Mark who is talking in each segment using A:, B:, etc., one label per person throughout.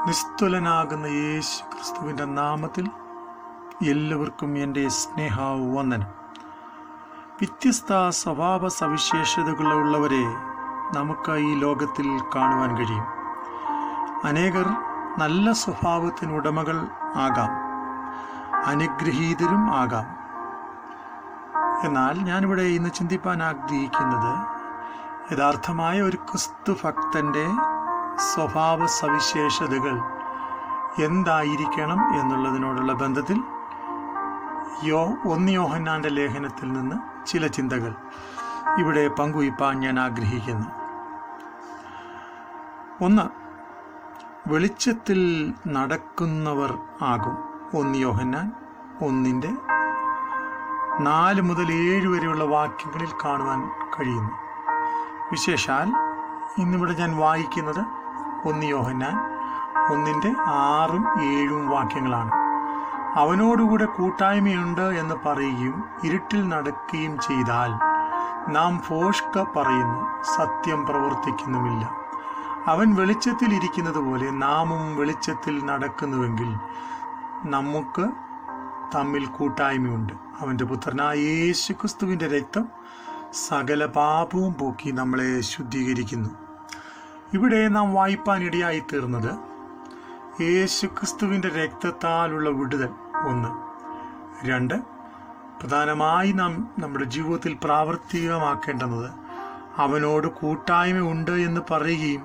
A: നിസ്തുലനാകുന്ന യേശു ക്രിസ്തുവിൻ്റെ നാമത്തിൽ എല്ലാവർക്കും എൻ്റെ സ്നേഹവന്ദനം. വ്യത്യസ്ത സ്വഭാവ സവിശേഷതകളുള്ളവരെ നമുക്ക് ഈ ലോകത്തിൽ കാണുവാൻ കഴിയും. അനേകർ നല്ല സ്വഭാവത്തിനുടമകൾ ആകാം, അനുഗ്രഹീതരും ആകാം. എന്നാൽ ഞാനിവിടെ ഇന്ന് ചിന്തിപ്പാൻ ആഗ്രഹിക്കുന്നത് യഥാർത്ഥമായ ഒരു ക്രിസ്തു ഭക്തൻ്റെ സ്വഭാവ സവിശേഷതകൾ എന്തായിരിക്കണം എന്നുള്ളതിനോടുള്ള ബന്ധത്തിൽ 1 യോഹന്നാൻ്റെ ലേഖനത്തിൽ നിന്ന് ചില ചിന്തകൾ ഇവിടെ പങ്കുവയ്പ്പാൻ ഞാൻ ആഗ്രഹിക്കുന്നു. 1. വെളിച്ചത്തിൽ നടക്കുന്നവർ ആകും. 1 യോഹന്നാൻ 1:4 മുതൽ 7 വരെയുള്ള വാക്യങ്ങളിൽ കാണുവാൻ കഴിയുന്നു. വിശേഷാൽ ഇന്നിവിടെ ഞാൻ വായിക്കുന്നത് 1 യോഹന്നാൻ 1:6-7 വാക്യങ്ങളാണ്. അവനോടുകൂടെ കൂട്ടായ്മയുണ്ട് എന്ന് പറയുകയും ഇരുട്ടിൽ നടക്കുകയും ചെയ്താൽ നാം ഭോഷ്ക പറയുന്നു, സത്യം പ്രവർത്തിക്കുന്നുമില്ല. അവൻ വെളിച്ചത്തിൽ ഇരിക്കുന്നത് പോലെ നാമും വെളിച്ചത്തിൽ നടക്കുന്നുവെങ്കിൽ നമുക്ക് തമ്മിൽ കൂട്ടായ്മയുണ്ട്. അവൻ്റെ പുത്രനായ യേശു ക്രിസ്തുവിൻ്റെ രക്തം സകല പാപവും പോക്കി നമ്മളെ ശുദ്ധീകരിക്കുന്നു. ഇവിടെ നാം വായിപ്പാനിടയായി തീർന്നത് യേശു ക്രിസ്തുവിൻ്റെ രക്തത്താലുള്ള വിടുതൽ 1. 2. പ്രധാനമായി നാം നമ്മുടെ ജീവിതത്തിൽ പ്രാവർത്തികമാക്കേണ്ടുന്നത് അവനോട് കൂട്ടായ്മ ഉണ്ട് എന്ന് പറയുകയും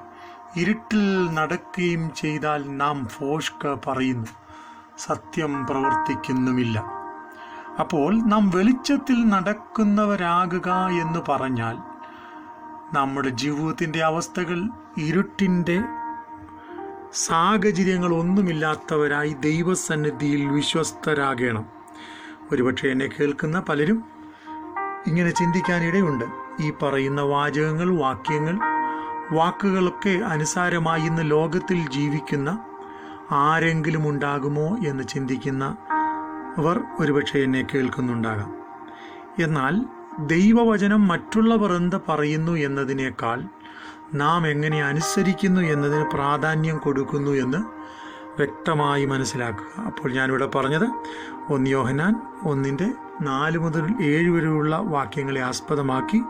A: ഇരുട്ടിൽ നടക്കുകയും ചെയ്താൽ നാം ഭോഷ്ക പറയുന്നു, സത്യം പ്രവർത്തിക്കുന്നുമില്ല. അപ്പോൾ നാം വെളിച്ചത്തിൽ നടക്കുന്നവരാകുക എന്ന് പറഞ്ഞാൽ നമ്മുടെ ജീവിതത്തിൻ്റെ അവസ്ഥകൾ ഇരുട്ടിൻ്റെ സാഹചര്യങ്ങളൊന്നുമില്ലാത്തവരായി ദൈവസന്നിധിയിൽ വിശ്വസ്തരാകണം. ഒരുപക്ഷെ എന്നെ കേൾക്കുന്ന പലരും ഇങ്ങനെ ചിന്തിക്കാനിടയുണ്ട്. ഈ പറയുന്ന വാചകങ്ങൾ, വാക്കുകളൊക്കെ അനുസാരമായി ഇന്ന് ലോകത്തിൽ ജീവിക്കുന്ന ആരെങ്കിലും ഉണ്ടാകുമോ എന്ന് ചിന്തിക്കുന്നവർ ഒരുപക്ഷെ എന്നെ കേൾക്കുന്നുണ്ടാകാം. എന്നാൽ ദൈവവചനം മറ്റുള്ളവർ എന്ത് പറയുന്നു എന്നതിനേക്കാൾ നാം എങ്ങനെ അനുസരിക്കുന്നു എന്നതിന് പ്രാധാന്യം കൊടുക്കുന്നു എന്ന് വ്യക്തമായി മനസ്സിലാക്കുക. അപ്പോൾ ഞാനിവിടെ പറഞ്ഞത് 1 യോഹന്നാൻ 1:4 മുതൽ 7 വരെയുള്ള വാക്യങ്ങളെ ആസ്പദമാക്കി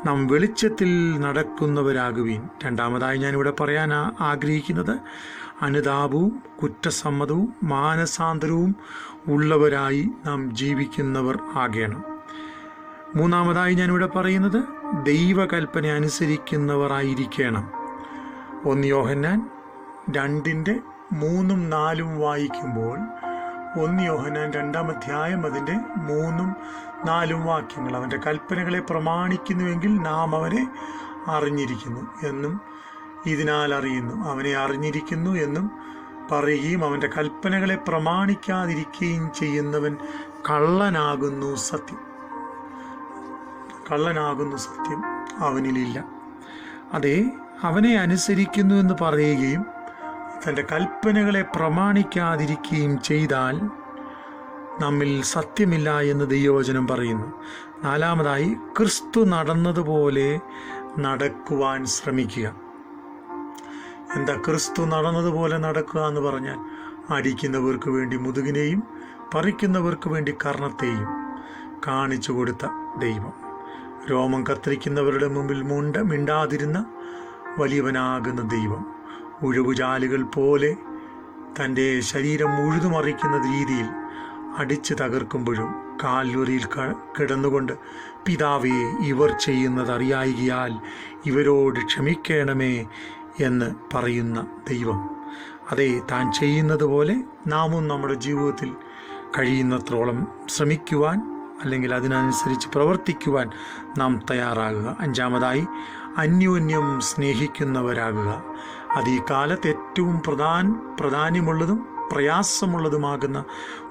A: നാം വെളിച്ചത്തിൽ നടക്കുന്നവരാകുവീൻ. രണ്ടാമതായി ഞാനിവിടെ പറയാൻ ആഗ്രഹിക്കുന്നത് അനുതാപവും കുറ്റസമ്മതവും മാനസാന്തരവും ഉള്ളവരായി നാം ജീവിക്കുന്നവർ ആകണം. മൂന്നാമതായി ഞാനിവിടെ പറയുന്നത് ദൈവകൽപ്പന അനുസരിക്കുന്നവരായിരിക്കണം. 1 യോഹന്നാൻ 2:3-4 വായിക്കുമ്പോൾ 1 യോഹന്നാൻ 2-ാം അധ്യായം അതിൻ്റെ 3-4 വാക്യങ്ങൾ, അവൻ്റെ കൽപ്പനകളെ പ്രമാണിക്കുന്നുവെങ്കിൽ നാം അവനെ അറിഞ്ഞിരിക്കുന്നു എന്നും ഇതിനാൽ അറിയുന്നു, അവനെ അറിഞ്ഞിരിക്കുന്നു എന്നും പറയുകയും അവൻ്റെ കൽപ്പനകളെ പ്രമാണിക്കാതിരിക്കുകയും ചെയ്യുന്നവൻ കള്ളനാകുന്നു, സത്യം അവനിലില്ല. അതെ, അവനെ അനുസരിക്കുന്നു എന്ന് പറയുകയും തൻ്റെ കൽപ്പനകളെ പ്രമാണിക്കാതിരിക്കുകയും ചെയ്താൽ നമ്മിൽ സത്യമില്ല എന്ന് ദൈവവചനം പറയുന്നു. 4. ക്രിസ്തു നടന്നതുപോലെ നടക്കുവാൻ ശ്രമിക്കുക. എന്താ ക്രിസ്തു നടന്നതുപോലെ നടക്കുക എന്ന് പറഞ്ഞാൽ? അടിക്കുന്നവർക്ക് വേണ്ടി മുതുകിനെയും പറിക്കുന്നവർക്ക് വേണ്ടി കർണത്തെയും കാണിച്ചു കൊടുത്ത ദൈവം, രോമം കത്തിരിക്കുന്നവരുടെ മുമ്പിൽ മിണ്ടാതിരുന്ന വലിയവനാകുന്ന ദൈവം, ഉഴവുചാലുകൾ പോലെ തൻ്റെ ശരീരം ഉഴുതുമറിക്കുന്ന രീതിയിൽ അടിച്ചു തകർക്കുമ്പോഴും കാൽവരിയിൽ കിടന്നുകൊണ്ട് പിതാവേ, ഇവർ ചെയ്യുന്നത് അറിയായികയാൽ ഇവരോട് ക്ഷമിക്കണമേ എന്ന് പറയുന്ന ദൈവം. അതെ, താൻ ചെയ്യുന്നത് പോലെ നാമും നമ്മുടെ ജീവിതത്തിൽ കഴിയുന്നത്രോളം ശ്രമിക്കുവാൻ അല്ലെങ്കിൽ അതിനനുസരിച്ച് പ്രവർത്തിക്കുവാൻ നാം തയ്യാറാകുക. 5. അന്യോന്യം സ്നേഹിക്കുന്നവരാകുക. അത് ഈ കാലത്ത് ഏറ്റവും പ്രാധാന്യമുള്ളതും പ്രയാസമുള്ളതുമാകുന്ന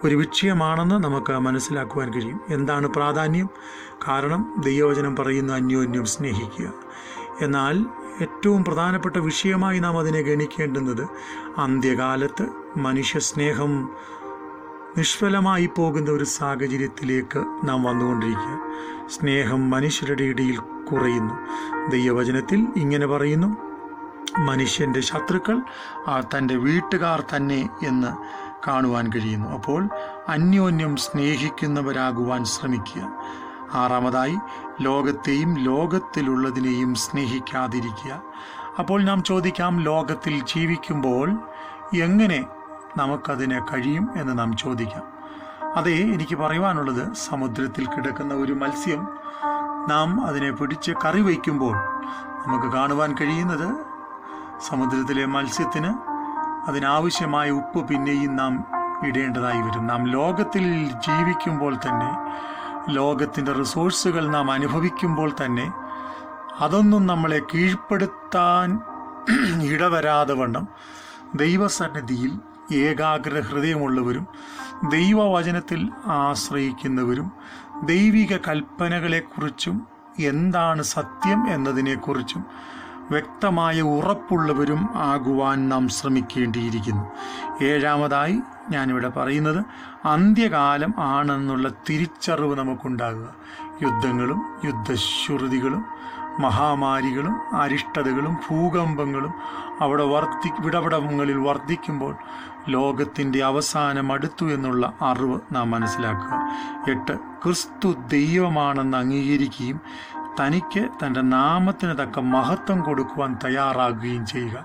A: ഒരു വിഷയമാണെന്ന് നമുക്ക് മനസ്സിലാക്കുവാൻ കഴിയും. എന്താണ് പ്രാധാന്യം? കാരണം ദൈവവചനം പറയുന്ന അന്യോന്യം സ്നേഹിക്കുക. എന്നാൽ ഏറ്റവും പ്രധാനപ്പെട്ട വിഷയമായി നാം അതിനെ ഗണിക്കേണ്ടുന്നത് അന്ത്യകാലത്ത് മനുഷ്യസ്നേഹം നിഷ്ഫലമായി പോകുന്ന ഒരു സാഹചര്യത്തിലേക്ക് നാം വന്നുകൊണ്ടിരിക്കുക. സ്നേഹം മനുഷ്യരുടെ ഇടയിൽ കുറയുന്നു. ദൈവവചനത്തിൽ ഇങ്ങനെ പറയുന്നു, മനുഷ്യൻ്റെ ശത്രുക്കൾ തൻ്റെ വീട്ടുകാർ തന്നെ എന്ന് കാണുവാൻ കഴിയുന്നു. അപ്പോൾ അന്യോന്യം സ്നേഹിക്കുന്നവരാകുവാൻ ശ്രമിക്കുക. 6-ാമതായി ലോകത്തെയും ലോകത്തിലുള്ളതിനെയും സ്നേഹിക്കാതിരിക്കുക. അപ്പോൾ നാം ചോദിക്കാം, ലോകത്തിൽ ജീവിക്കുമ്പോൾ എങ്ങനെ നമുക്കതിനെ കഴിയും എന്ന് നാം ചോദിക്കാം. അതേ, എനിക്ക് പറയുവാനുള്ളത്, സമുദ്രത്തിൽ കിടക്കുന്ന ഒരു മത്സ്യം നാം അതിനെ പിടിച്ച് കറി വയ്ക്കുമ്പോൾ നമുക്ക് കാണുവാൻ കഴിയുന്നത്, സമുദ്രത്തിലെ മത്സ്യത്തിന് അതിനാവശ്യമായ ഉപ്പ് പിന്നെയും നാം ഇടേണ്ടതായി വരും. നാം ലോകത്തിൽ ജീവിക്കുമ്പോൾ തന്നെ, ലോകത്തിൻ്റെ റിസോഴ്സുകൾ നാം അനുഭവിക്കുമ്പോൾ തന്നെ, അതൊന്നും നമ്മളെ കീഴ്പ്പെടുത്താൻ ഇടവരാതെ വണ്ണം ദൈവസന്നിധിയിൽ ഏകാഗ്ര ഹൃദയമുള്ളവരും ദൈവവചനത്തിൽ ആശ്രയിക്കുന്നവരും ദൈവിക കൽപ്പനകളെക്കുറിച്ചും എന്താണ് സത്യം എന്നതിനെക്കുറിച്ചും വ്യക്തമായ ഉറപ്പുള്ളവരും ആകുവാൻ നാം ശ്രമിക്കേണ്ടിയിരിക്കുന്നു. 7-ാമതായി ഞാനിവിടെ പറയുന്നത്, അന്ത്യകാലം ആണെന്നുള്ള തിരിച്ചറിവ് നമുക്കുണ്ടാകുക. യുദ്ധങ്ങളും യുദ്ധശ്രുതികളും മഹാമാരികളും അരിഷ്ടതകളും ഭൂകമ്പങ്ങളും വിടപടങ്ങളിൽ വർദ്ധിക്കുമ്പോൾ ലോകത്തിൻ്റെ അവസാനം അടുത്തു എന്നുള്ള അറിവ് നാം മനസ്സിലാക്കുക. 8, ക്രിസ്തു ദൈവമാണെന്ന് അംഗീകരിക്കുകയും തനിക്ക് തൻ്റെ നാമത്തിന് തക്ക മഹത്വം കൊടുക്കുവാൻ തയ്യാറാകുകയും ചെയ്യുക.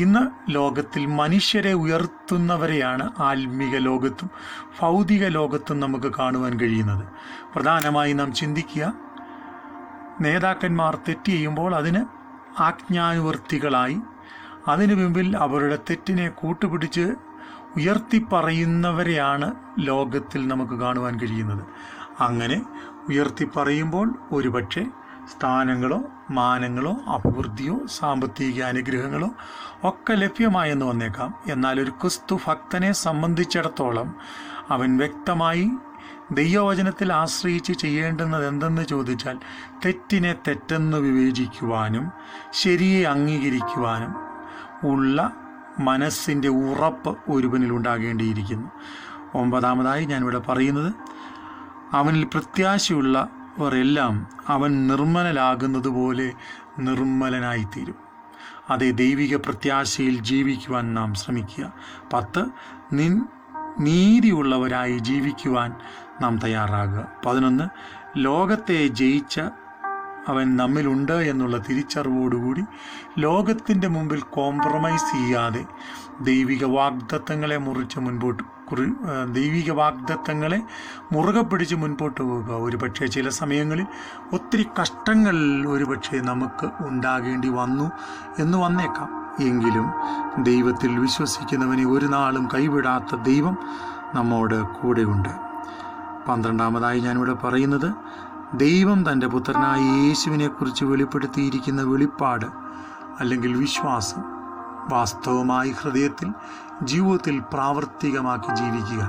A: ഇന്ന് ലോകത്തിൽ മനുഷ്യരെ ഉയർത്തുന്നവരെയാണ് ആത്മീക ലോകത്തും ഭൗതിക ലോകത്തും നമുക്ക് കാണുവാൻ കഴിയുന്നത്. പ്രധാനമായി നാം ചിന്തിക്കുക, നേതാക്കന്മാർ തെറ്റ് ചെയ്യുമ്പോൾ അതിന് ആജ്ഞാനുവർത്തികളായി അതിനു മുമ്പിൽ അവരുടെ തെറ്റിനെ കൂട്ടുപിടിച്ച് ഉയർത്തിപ്പറയുന്നവരെയാണ് ലോകത്തിൽ നമുക്ക് കാണുവാൻ കഴിയുന്നത്. അങ്ങനെ ഉയർത്തിപ്പറയുമ്പോൾ ഒരുപക്ഷെ സ്ഥാനങ്ങളോ മാനങ്ങളോ അഭിവൃദ്ധിയോ സാമ്പത്തിക അനുഗ്രഹങ്ങളോ ഒക്കെ ലഭ്യമായെന്ന് വന്നേക്കാം. എന്നാൽ ഒരു ക്രിസ്തു ഭക്തനെ സംബന്ധിച്ചിടത്തോളം അവൻ വ്യക്തമായി ദൈവവചനത്തിൽ ആശ്രയിച്ച് ചെയ്യേണ്ടുന്നത് എന്തെന്ന് ചോദിച്ചാൽ, തെറ്റിനെ തെറ്റെന്ന് വിവേചിക്കുവാനും ശരിയെ അംഗീകരിക്കുവാനും ഉള്ള മനസ്സിൻ്റെ ഉറപ്പ് ഒരുവനിൽ ഉണ്ടാകേണ്ടിയിരിക്കുന്നു. 9-ാമതായി ഞാനിവിടെ പറയുന്നത്, അവനിൽ പ്രത്യാശയുള്ളവരെല്ലാം അവൻ നിർമ്മലനാകുന്നത് പോലെ നിർമ്മലനായിത്തീരും. അതേ, ദൈവിക പ്രത്യാശയിൽ ജീവിക്കുവാൻ നാം ശ്രമിക്കുക. 10, നീതിയുള്ളവരായി ജീവിക്കുവാൻ നാം തയ്യാറാകുക. 11, ലോകത്തെ ജയിച്ച അവൻ നമ്മിലുണ്ട് എന്നുള്ള തിരിച്ചറിവോടുകൂടി ലോകത്തിൻ്റെ മുമ്പിൽ കോംപ്രമൈസ് ചെയ്യാതെ ദൈവിക വാഗ്ദത്തങ്ങളെ മുറുകെ പിടിച്ച് മുൻപോട്ട് പോകുക. ഒരുപക്ഷെ ചില സമയങ്ങളിൽ ഒത്തിരി കഷ്ടങ്ങൾ ഒരുപക്ഷെ നമുക്ക് ഉണ്ടാകേണ്ടി വന്നു എന്ന് വന്നേക്കാം. എങ്കിലും ദൈവത്തിൽ വിശ്വസിക്കുന്നവനെ ഒരു നാളും കൈവിടാത്ത ദൈവം നമ്മോട് കൂടെയുണ്ട്. 12-ാമതായി ഞാനിവിടെ പറയുന്നത്, ദൈവം തൻ്റെ പുത്രനായ യേശുവിനെക്കുറിച്ച് വെളിപ്പെടുത്തിയിരിക്കുന്ന വെളിപ്പാട് അല്ലെങ്കിൽ വിശ്വാസം വാസ്തവമായി ഹൃദയത്തിൽ ജീവിതത്തിൽ പ്രാവർത്തികമാക്കി ജീവിക്കുക.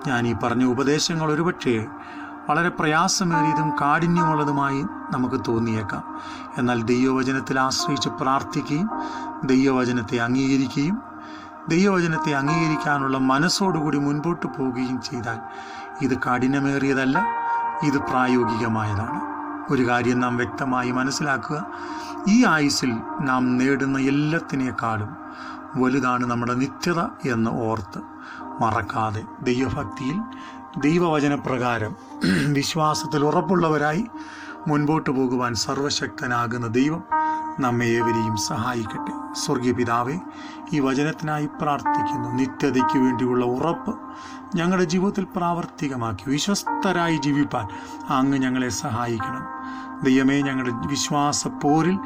A: ഞാൻ ഈ പറഞ്ഞ ഉപദേശങ്ങൾ ഒരുപക്ഷെ വളരെ പ്രയാസമേറിയതും കാഠിന്യമുള്ളതുമായി നമുക്ക് തോന്നിയേക്കാം. എന്നാൽ ദൈവവചനത്തിൽ ആശ്രയിച്ച് പ്രാർത്ഥിക്കുകയും ദൈവവചനത്തെ അംഗീകരിക്കാനുള്ള മനസ്സോടുകൂടി മുൻപോട്ട് പോവുകയും ചെയ്താൽ ഇത് കഠിനമേറിയതല്ല, ഇത് പ്രായോഗികമായതാണ്. ഒരു കാര്യം നാം വ്യക്തമായി മനസ്സിലാക്കുക, ഈ ആയുസ്സിൽ നാം നേടുന്ന എല്ലാത്തിനേക്കാളും വലുതാണ് നമ്മുടെ നിത്യത എന്ന് ഓർത്ത് മറക്കാതെ ദൈവഭക്തിയിൽ ദൈവവചനപ്രകാരം വിശ്വാസത്തിൽ ഉറപ്പുള്ളവരായി മുൻപോട്ട് പോകുവാൻ സർവശക്തനാകുന്ന ദൈവം നമ്മെ ഏവരെയും സഹായിക്കട്ടെ. സ്വർഗീയ പിതാവേ, ഈ വചനത്തിനായി പ്രാർത്ഥിക്കുന്നു. നിത്യതയ്ക്ക് വേണ്ടിയുള്ള ഉറപ്പ് ഞങ്ങളുടെ ജീവിതത്തിൽ പ്രാവർത്തികമാക്കി വിശ്വസ്തരായി ജീവിപ്പാൻ അങ്ങ് ഞങ്ങളെ സഹായിക്കണം. ദൈവമേ, ഞങ്ങളുടെ വിശ്വാസപ്പോരിൽ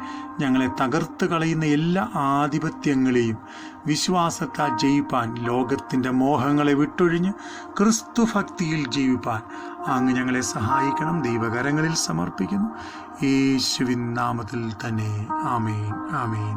A: ഞങ്ങളെ തകർത്ത് കളയുന്ന എല്ലാ ആധിപത്യങ്ങളെയും വിശ്വാസത്താൽ ജയിപ്പാൻ, ലോകത്തിൻ്റെ മോഹങ്ങളെ വിട്ടൊഴിഞ്ഞ് ക്രിസ്തു ഭക്തിയിൽ ജീവിപ്പാൻ അങ്ങ് ഞങ്ങളെ സഹായിക്കണം. ദൈവകരങ്ങളിൽ സമർപ്പിക്കുന്നു, യേശുവിൻ നാമത്തിൽ തന്നെ. ആമേൻ, ആമേൻ.